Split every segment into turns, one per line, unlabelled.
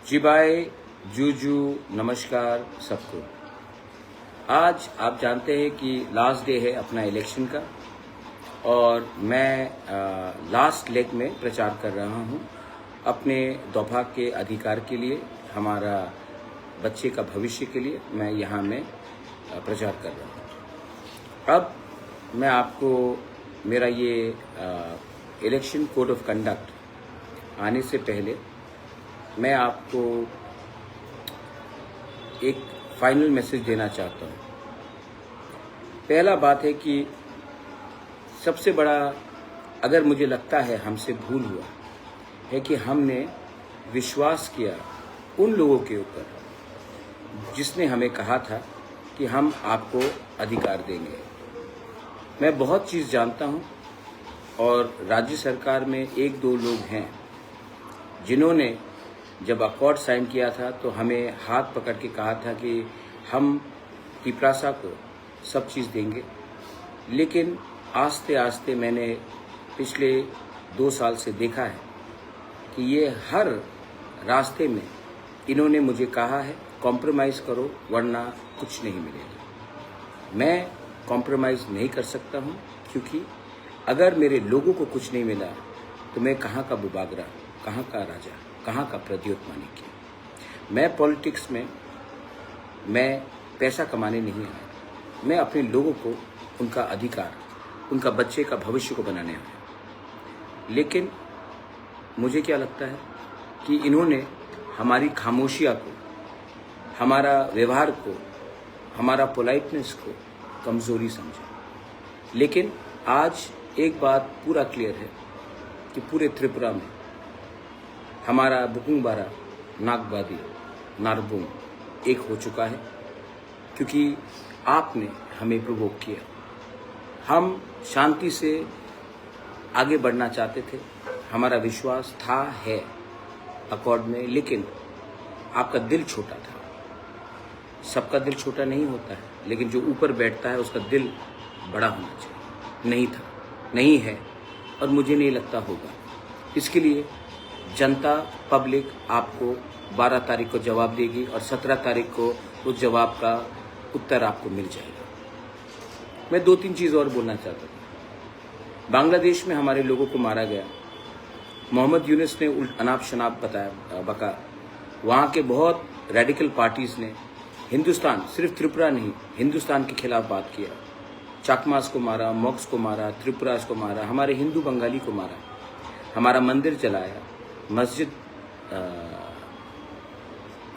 जी भाई, जूजू, नमस्कार सबको। आज आप जानते हैं कि लास्ट डे है अपना इलेक्शन का और मैं लास्ट लेग में प्रचार कर रहा हूँ अपने सौभाग्य के अधिकार के लिए, हमारा बच्चे का भविष्य के लिए मैं यहाँ में प्रचार कर रहा हूँ। अब मैं आपको मेरा ये इलेक्शन कोड ऑफ कंडक्ट आने से पहले मैं आपको एक फाइनल मैसेज देना चाहता हूँ। पहला बात है कि सबसे बड़ा, अगर मुझे लगता है हमसे भूल हुआ है कि हमने विश्वास किया उन लोगों के ऊपर जिसने हमें कहा था कि हम आपको अधिकार देंगे। मैं बहुत चीज़ जानता हूँ और राज्य सरकार में एक दो लोग हैं जिन्होंने जब अकॉर्ड साइन किया था तो हमें हाथ पकड़ के कहा था कि हम तिपरासा को सब चीज़ देंगे, लेकिन आस्ते आस्ते मैंने पिछले 2 साल से देखा है कि ये हर रास्ते में इन्होंने मुझे कहा है कॉम्प्रोमाइज़ करो वरना कुछ नहीं मिलेगा। मैं कॉम्प्रोमाइज़ नहीं कर सकता हूँ, क्योंकि अगर मेरे लोगों को कुछ नहीं मिला तो मैं कहाँ का बुबागरा, कहाँ का राजा, कहाँ का प्रद्योत मानिक। मैं पॉलिटिक्स में मैं पैसा कमाने नहीं आया, मैं अपने लोगों को उनका अधिकार, उनका बच्चे का भविष्य को बनाने आया। लेकिन मुझे क्या लगता है कि इन्होंने हमारी खामोशियाँ को, हमारा व्यवहार को, हमारा पोलाइटनेस को कमज़ोरी समझा। लेकिन आज एक बात पूरा क्लियर है कि पूरे त्रिपुरा में हमारा बुकुंगबारा, नागबादी, नारबुंग एक हो चुका है, क्योंकि आपने हमें प्रोवोक किया। हम शांति से आगे बढ़ना चाहते थे, हमारा विश्वास था है अकॉर्ड में, लेकिन आपका दिल छोटा था। सबका दिल छोटा नहीं होता है, लेकिन जो ऊपर बैठता है उसका दिल बड़ा होना चाहिए। नहीं था, नहीं है और मुझे नहीं लगता होगा। इसके लिए जनता, पब्लिक आपको 12 तारीख को जवाब देगी और 17 तारीख को उस जवाब का उत्तर आपको मिल जाएगा। मैं 2-3 चीज़ और बोलना चाहता हूँ। बांग्लादेश में हमारे लोगों को मारा गया, मोहम्मद यूनुस ने अनाप शनाप बका। वहाँ के बहुत रेडिकल पार्टीज़ ने हिंदुस्तान, सिर्फ त्रिपुरा नहीं, हिंदुस्तान के खिलाफ बात किया। चाकमास को मारा, मोक्स को मारा, त्रिपुरास को मारा, हमारे हिंदू बंगाली को मारा, हमारा मंदिर जलाया, मस्जिद,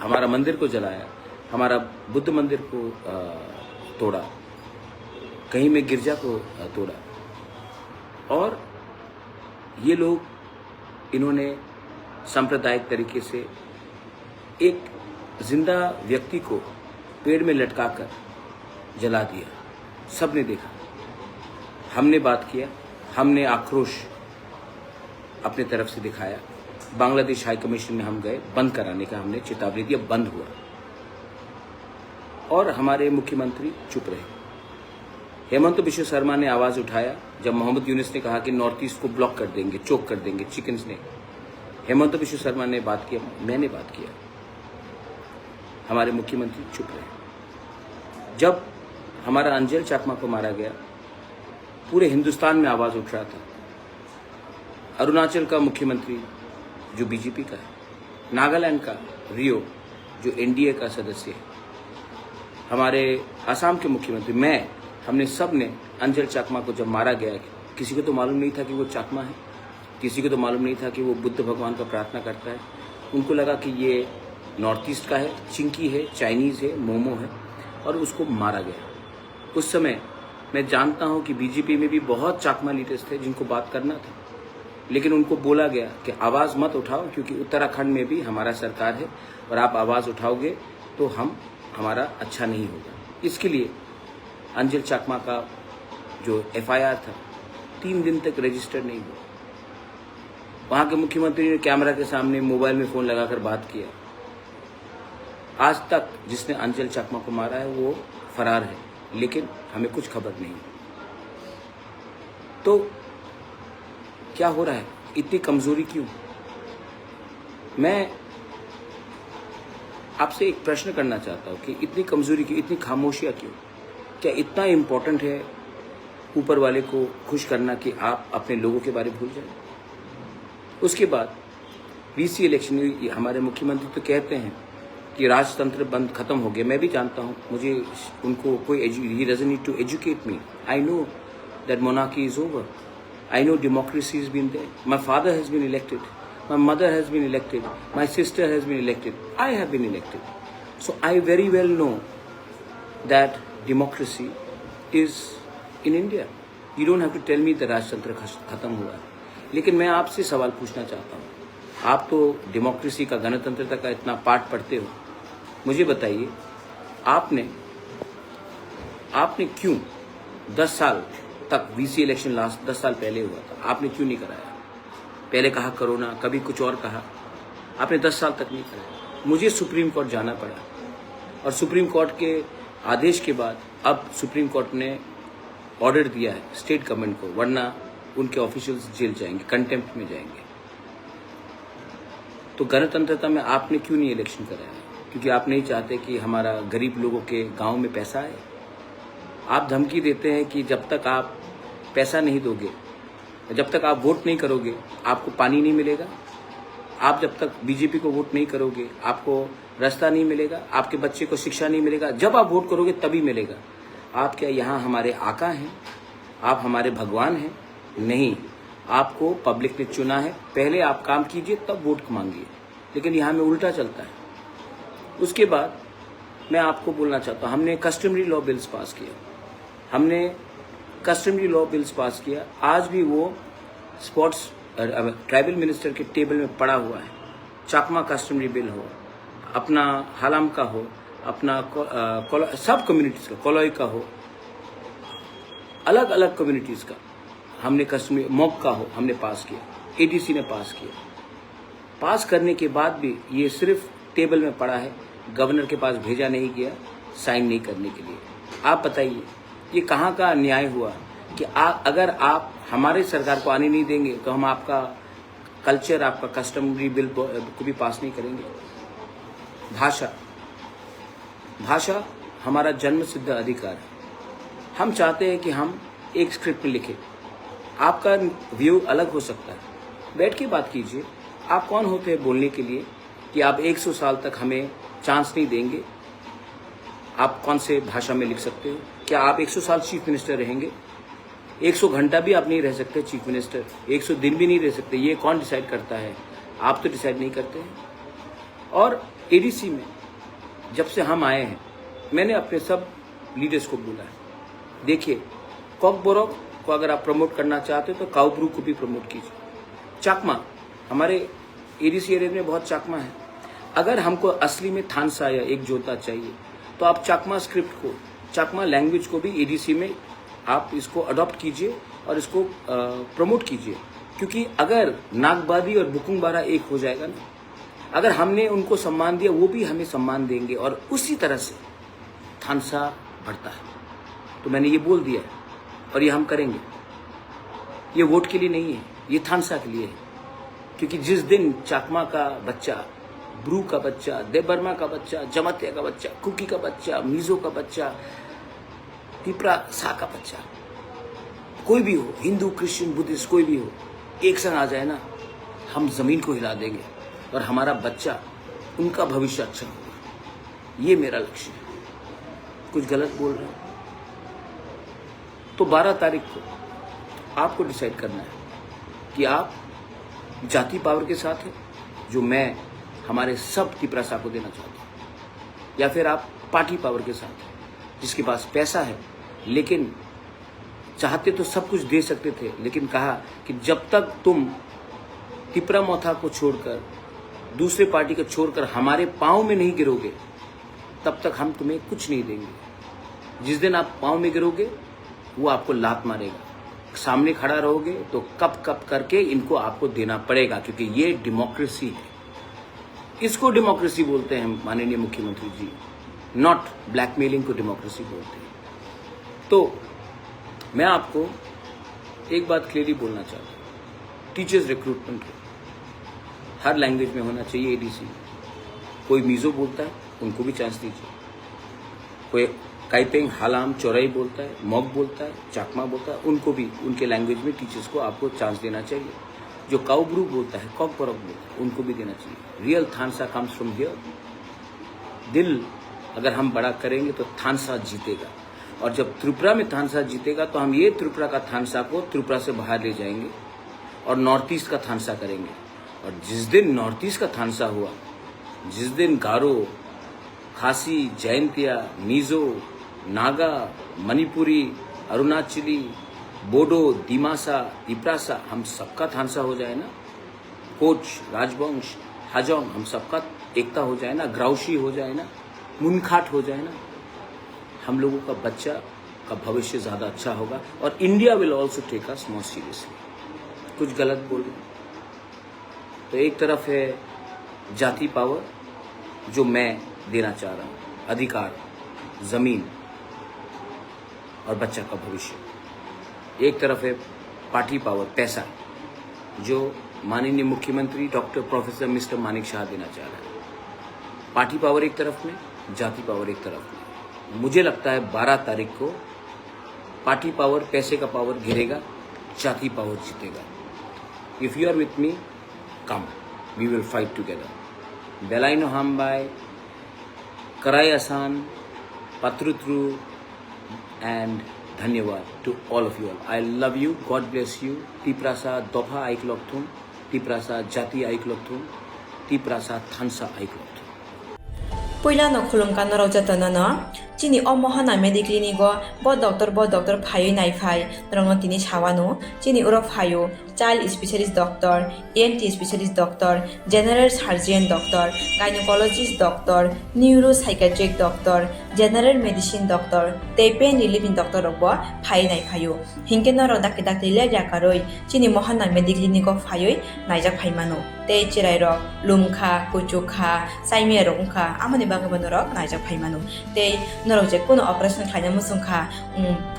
हमारा मंदिर को जलाया, हमारा बुद्ध मंदिर को तोड़ा, कहीं में गिरजा को तोड़ा। और ये लोग, इन्होंने सांप्रदायिक तरीके से एक जिंदा व्यक्ति को पेड़ में लटकाकर जला दिया। सबने देखा, हमने बात किया, हमने आक्रोश अपने तरफ से दिखाया। बांग्लादेश हाई कमीशन में हम गए, बंद कराने का हमने चेतावनी दी, बंद हुआ और हमारे मुख्यमंत्री चुप रहे। हेमंत बिश्व शर्मा ने आवाज़ उठाया जब मोहम्मद यूनुस ने कहा कि नॉर्थ ईस्ट को ब्लॉक कर देंगे, चोक कर देंगे चिकन्स ने। हेमंत बिश्व शर्मा ने बात किया, मैंने बात किया, हमारे मुख्यमंत्री चुप रहे। जब हमारा अंजल चाकमा को मारा गया, पूरे हिंदुस्तान में आवाज़ उठ रहा था। अरुणाचल का मुख्यमंत्री जो बीजेपी का है, नागालैंड का रियो जो एनडीए का सदस्य है, हमारे असम के मुख्यमंत्री, हमने सब ने अंजल चाकमा को जब मारा गया, किसी को तो मालूम नहीं था कि वो चाकमा है, किसी को तो मालूम नहीं था कि वो बुद्ध भगवान का प्रार्थना करता है। उनको लगा कि ये नॉर्थ ईस्ट का है, चिंकी है, चाइनीज़ है, मोमो है, और उसको मारा गया। उस समय मैं जानता हूँ कि बीजेपी में भी बहुत चाकमा लीडर्स थे जिनको बात करना था, लेकिन उनको बोला गया कि आवाज़ मत उठाओ, क्योंकि उत्तराखंड में भी हमारा सरकार है और आप आवाज़ उठाओगे तो हमारा अच्छा नहीं होगा। इसके लिए अंजल चाकमा का जो एफआईआर था 3 दिन तक रजिस्टर नहीं हुआ। वहाँ के मुख्यमंत्री ने कैमरा के सामने मोबाइल में फ़ोन लगाकर बात किया। आज तक जिसने अंजल चाकमा को मारा है वो फरार है, लेकिन हमें कुछ खबर नहीं। तो क्या हो रहा है, इतनी कमज़ोरी क्यों? मैं आपसे एक प्रश्न करना चाहता हूँ कि इतनी कमजोरी क्यों, इतनी खामोशियाँ क्यों? क्या इतना इम्पोर्टेंट है ऊपर वाले को खुश करना कि आप अपने लोगों के बारे में भूल जाएं? उसके बाद वीसी इलेक्शन हुई, हमारे मुख्यमंत्री तो कहते हैं कि राजतंत्र बंद खत्म हो गया। मैं भी जानता हूँ, मुझे उनको कोई he doesn't need to educate me. I know that monarchy is over. I know democracy has been there. My father has been elected. My mother has been elected. My sister has been elected. I have been elected. So I very well know that democracy is in India. You don't have to tell me that राजतंत्र खत्म हुआ है। लेकिन मैं आपसे सवाल पूछना चाहता हूँ, आप तो डेमोक्रेसी का, गणतंत्रता का इतना पाठ पढ़ते हो, मुझे बताइए आपने क्यों 10 साल तक, वीसी इलेक्शन लास्ट 10 साल पहले हुआ था, आपने क्यों नहीं कराया? पहले कहा कोरोना, कभी कुछ और कहा, आपने 10 साल तक नहीं कराया। मुझे सुप्रीम कोर्ट जाना पड़ा और सुप्रीम कोर्ट के आदेश के बाद अब सुप्रीम कोर्ट ने ऑर्डर दिया है स्टेट गवर्नमेंट को, वरना उनके ऑफिशियल्स जेल जाएंगे, कंटेम्प्ट में जाएंगे। तो गणतंत्रता में आपने क्यों नहीं इलेक्शन कराया? क्योंकि आप नहीं चाहते कि हमारा गरीब लोगों के गाँव में पैसा आए। आप धमकी देते हैं कि जब तक आप पैसा नहीं दोगे, जब तक आप वोट नहीं करोगे, आपको पानी नहीं मिलेगा। आप जब तक बीजेपी को वोट नहीं करोगे, आपको रास्ता नहीं मिलेगा, आपके बच्चे को शिक्षा नहीं मिलेगा। जब आप वोट करोगे तभी मिलेगा। आप क्या यहाँ हमारे आका हैं? आप हमारे भगवान हैं? नहीं, आपको पब्लिक ने चुना है। पहले आप काम कीजिए तब वोट मांगिए, लेकिन यहाँ में उल्टा चलता है। उसके बाद मैं आपको बोलना चाहता हूँ, हमने कस्टमरी लॉ बिल्स पास किया, हमने कस्टमरी लॉ बिल्स पास किया। आज भी वो स्पोर्ट्स ट्राइबल मिनिस्टर के टेबल में पड़ा हुआ है। चाकमा कस्टमरी बिल हो, अपना हालाम का हो, अपना सब कम्युनिटीज़ का, कोलोई का हो, अलग अलग कम्युनिटीज़ का हमने कस्टमरी, मॉक का हो, हमने पास किया। एडीसी ने पास किया। पास करने के बाद भी ये सिर्फ टेबल में पड़ा है, गवर्नर के पास भेजा नहीं गया साइन नहीं करने के लिए। आप बताइए ये कहाँ का न्याय हुआ कि अगर आप हमारे सरकार को आने नहीं देंगे तो हम आपका कल्चर, आपका कस्टमरी बिल को भी पास नहीं करेंगे। भाषा हमारा जन्म सिद्ध अधिकार है। हम चाहते हैं कि हम एक स्क्रिप्ट में लिखें। आपका व्यू अलग हो सकता है, बैठ के बात कीजिए। आप कौन होते हैं बोलने के लिए कि आप 100 साल तक हमें चांस नहीं देंगे? आप कौन से भाषा में लिख सकते हो? क्या आप 100 साल चीफ मिनिस्टर रहेंगे? 100 घंटा भी आप नहीं रह सकते चीफ मिनिस्टर, 100 दिन भी नहीं रह सकते। ये कौन डिसाइड करता है? आप तो डिसाइड नहीं करते हैं। और एडीसी में जब से हम आए हैं, मैंने अपने सब लीडर्स को बोला है, देखिए कॉकबोरोक को अगर आप प्रमोट करना चाहते हो तो काउब्रू को भी प्रमोट कीजिए। चाकमा, हमारे एडीसी एरिया में बहुत चाकमा है। अगर हमको असली में थानसा या एक जोता चाहिए तो आप चाकमा स्क्रिप्ट को, चाकमा लैंग्वेज को भी एडीसी में आप इसको अडॉप्ट कीजिए और इसको प्रमोट कीजिए। क्योंकि अगर नागबादी और बुकुंगबारा एक हो जाएगा ना, अगर हमने उनको सम्मान दिया वो भी हमें सम्मान देंगे और उसी तरह से थानसा बढ़ता है। तो मैंने ये बोल दिया है और ये हम करेंगे। ये वोट के लिए नहीं है, ये थानसा के लिए है। क्योंकि जिस दिन चाकमा का बच्चा, ब्रू का बच्चा, देबर्मा का बच्चा, जमतिया का बच्चा, कुकी का बच्चा, मिजो का बच्चा, पिपरा सा का बच्चा, कोई भी हो, हिंदू, क्रिश्चियन, बुद्धिस्ट, कोई भी हो, एक संग आ जाए ना, हम जमीन को हिला देंगे और हमारा बच्चा, उनका भविष्य अच्छा होगा। ये मेरा लक्ष्य है। कुछ गलत बोल रहे हैं तो 12 तारीख को आपको डिसाइड करना है कि आप जाति पावर के साथ है, जो मैं हमारे सब तिपरासा को देना चाहता हूँ, या फिर आप पार्टी पावर के साथ है, जिसके पास पैसा है लेकिन चाहते तो सब कुछ दे सकते थे, लेकिन कहा कि जब तक तुम तिपरा मोथा को छोड़कर, दूसरे पार्टी को छोड़कर हमारे पाँव में नहीं गिरोगे तब तक हम तुम्हें कुछ नहीं देंगे। जिस दिन आप पाँव में गिरोगे वो आपको लात मारेगा। सामने खड़ा रहोगे तो कप कप करके इनको आपको देना पड़ेगा, क्योंकि ये डेमोक्रेसी है। इसको डेमोक्रेसी बोलते हैं माननीय मुख्यमंत्री जी, नॉट ब्लैकमेलिंग को डेमोक्रेसी बोलते हैं। तो मैं आपको एक बात क्लियरली बोलना चाहता हूँ, टीचर्स रिक्रूटमेंट हर लैंग्वेज में होना चाहिए एडीसी। कोई मीज़ो बोलता है, उनको भी चांस दीजिए। कोई काइपेंग हालाम चौराई बोलता है, मॉग बोलता है, चाकमा बोलता है, उनको भी उनके लैंग्वेज में टीचर्स को आपको चांस देना चाहिए। जो काउब्रू बोलता है, कॉकबरक बोलता है, उनको भी देना चाहिए। रियल थानसा कम्स फ्रॉम हियर। दिल अगर हम बड़ा करेंगे तो थानसा जीतेगा, और जब त्रिपुरा में थानसा जीतेगा तो हम ये त्रिपुरा का थानसा को त्रिपुरा से बाहर ले जाएंगे और नॉर्थ ईस्ट का थानसा करेंगे। और जिस दिन नॉर्थ ईस्ट का थानसा हुआ, जिस दिन गारो, खासी, जयंतिया, मिजो, नागा, मणिपुरी, अरुणाचली, बोडो, दिमासा, तिप्रासा, हम सबका थानसा हो जाए ना, कोच, राजवंश, हाजोंग, हम सबका एकता हो जाए ना, ग्राउशी हो जाए ना, मुनखाट हो जाए ना, हम लोगों का बच्चा का भविष्य ज़्यादा अच्छा होगा। और India will also take us more seriously. कुछ गलत बोल रहे तो एक तरफ है जाति पावर जो मैं देना चाह रहा हूँ, अधिकार, ज़मीन और बच्चा का भविष्य। एक तरफ है पार्टी पावर, पैसा, जो माननीय मुख्यमंत्री doctor professor mister Manik Shah देना चाह रहा है। पार्टी पावर एक तरफ में, जाति पावर एक तरफ में। मुझे लगता है 12 तारीख को पार्टी पावर, पैसे का पावर गिरेगा, जाति पावर जीतेगा। If you are with me, come, we will fight together. बेलाइनो हामबाई, कराई आसान, पत्रुत्रु, एंड धन्यवाद to all of you all. I love you, God bless you. Tiprasa दोफा आइकलॉक्थुम, तिप्रासा जाति आइकलॉक्थुम, तिप्रासा थानसा आइकलॉक्थुम।
पहिला न खुलुमका न रौजातन न चिनी अ महाना मेडिक्लिनिको ब डॉक्टर फायो नाइ फाइ रंग तिनी छावानो चिनी उरो फायो child specialist doctor, ENT specialist doctor, general surgeon doctor, gynaecologist doctor, neuro psychiatric doctor, general medicine doctor, pain relieving doctor रब फाइ नाइ फायो हिंके न रदाके डाक्टर लेजा करoi चिनी महाना मेडिक्लिनिको फायो नाइजा फाइमानो ते चिराइ रक लुमखा कुचुखा साइमिया रंखा आमनि बागबन रक नाइजा फाइमानो ते नरक जे कोनो ऑपरेशन खाइना मुसुंखा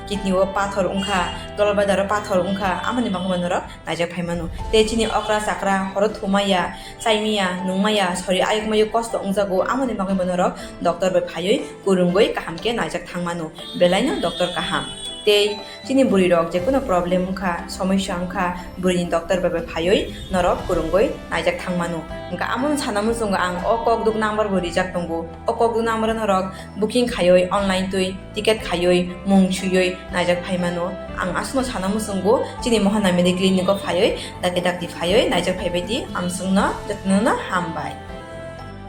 किडनीओ पाथर उंखा गलबादार पाथर उंखा आमनि बागबन रक नाइजा फाइमानो ते चिनी अक्रा साक्रा हर थुमाया साइमिया नुमाया सरि आयुकमय कष्ट उंजागो आमनि बागबन रक डॉक्टर बे फायो गुरुंगoi काहामके नाइजा थांमानो बेलाइनो डॉक्टर काहाम ते चिनी बुरी रक जे कोनो प्रॉब्लम उंखा समस्या उंखा बुरी डॉक्टर बे फायो नरक गुरुंगoi नाइजा थांमानो उंका आमन सानामु संग आं अकक दुक नम्बर बुरी जाक दंगो अकक दुक नम्बर नरक बुकिं खायोय ऑनलाइन तुई टिकेट खायोय मुं छुयोय नाइजा फाइमानो आं आसनो सानामु संगो चिनी महाना मेडिक्लिनिको फायोय दाके दाक्ति फायोय नाइजा फाइबायदि आमसुंगना जतनना हामबाय।